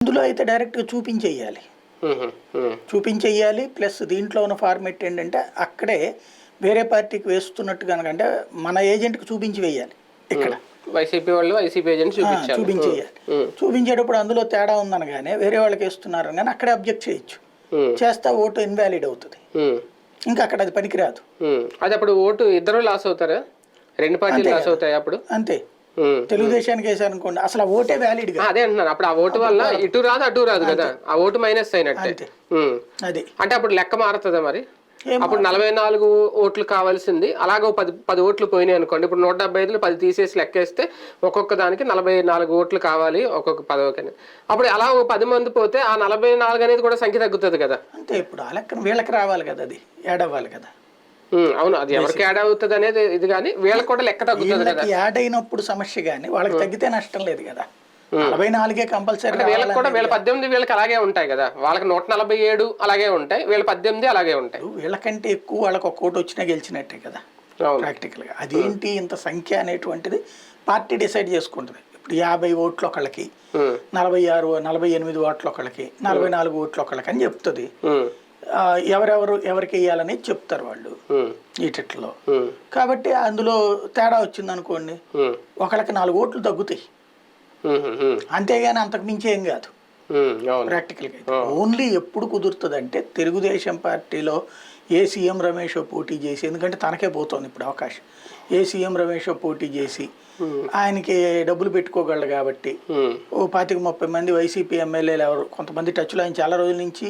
ఇందులో అయితే డైరెక్ట్గా చూపించేయాలి. చూపించేయాలి ప్లస్ దీంట్లో ఉన్న ఫార్మెట్ ఏంటంటే అక్కడే వేరే పార్టీకి వేస్తున్నట్టు కనుక అంటే మన ఏజెంట్కి చూపించి వేయాలి. ఇక్కడ వైసీపీ వాళ్ళు వైసీపీ ఏజెంట్ చూపించేయాలి. చూపించేటప్పుడు అందులో తేడా ఉందనగానే వేరే వాళ్ళకి వేస్తున్నారు కానీ అక్కడే అబ్జెక్ట్ చేయొచ్చు. చేస్తా ఓటు ఇన్వాలిడ్ అవుతుంది, ఇంకా అక్కడ అది పనికిరాదు. అది అప్పుడు ఓటు ఇద్దరు లాస్ అవుతారా, రెండు పార్టీలు లాస్ అవుతాయి అప్పుడు? అంతే. తెలుగుదేశానికి వేసారు అనుకోండి అసలు ఆ ఓటే వ్యాలిడ్ గా. అదే అంటున్నారు, అప్పుడు ఆ ఓటు వల్ల ఇటు రాదు అటు రాదు కదా, ఆ ఓటు మైనస్ అయినట్టే. అది అంటే అప్పుడు లెక్క మారుతుందా మరి? అప్పుడు 44 ఓట్లు కావాల్సింది అలాగో 10 ఓట్లు పోయినాయి అనుకోండి. ఇప్పుడు 175లో 10 తీసేసి లెక్కేస్తే ఒక్కొక్క దానికి 44 ఓట్లు కావాలి ఒక్కొక్క పదవికని. అప్పుడు అలా 10 మంది పోతే ఆ 44 అనేది కూడా సంఖ్య తగ్గుతుంది కదా. అంతే. ఇప్పుడు ఆ లెక్కన వీళ్ళకి రావాలి కదా, అది యాడ్ అవ్వాలి కదా. అవును, అది ఎవరికి యాడ్ అవుతుంది అనేది ఇది, కానీ వీళ్ళకి కూడా లెక్క తగ్గుతుంది కదా. యాడ్ అయినప్పుడు సమస్య, కానీ వాళ్ళకి తగ్గితే నష్టం లేదు కదా. 44 కంపల్సరీ. వీళ్ళకి కూడా వీళ్ళ 18 వీళ్ళకి అలాగే ఉంటాయి కదా, వాళ్ళకి 147 అలాగే ఉంటాయి, వీళ్ళ 18 అలాగే ఉంటాయి. వీళ్ళకంటే ఎక్కువ వాళ్ళకి ఒక ఓటు వచ్చినా గెలిచినట్టే కదా ప్రాక్టికల్ గా. అదేంటి ఇంత సంఖ్య అనేటువంటిది పార్టీ డిసైడ్ చేసుకుంటుంది. ఇప్పుడు 50 ఓట్లు ఒకళ్ళకి, 48 ఓట్లు ఒకళ్ళకి, 44 ఓట్లు ఒకళ్ళకి అని చెప్తుంది. ఎవరికి వేయాలని చెప్తారు వాళ్ళు ఈటిట్లో. కాబట్టి అందులో తేడా వచ్చింది అనుకోండి, ఒకళ్ళకి 4 ఓట్లు తగ్గుతాయి, అంతేగాని అంతకు మించి ఏం కాదు ప్రాక్టికల్గా. ఓన్లీ ఎప్పుడు కుదురుతుంది అంటే తెలుగుదేశం పార్టీలో ఏ సీఎం రమేష్ పోటీ చేసి, ఎందుకంటే తనకే పోతుంది ఇప్పుడు అవకాశం, ఏ సీఎం రమేష్ పోటీ చేసి ఆయనకి డబ్బులు పెట్టుకోగలడు కాబట్టి ఓ 25-30 మంది వైసీపీ ఎమ్మెల్యేలు ఎవరు కొంతమంది టచ్లో ఆయన చాలా రోజుల నుంచి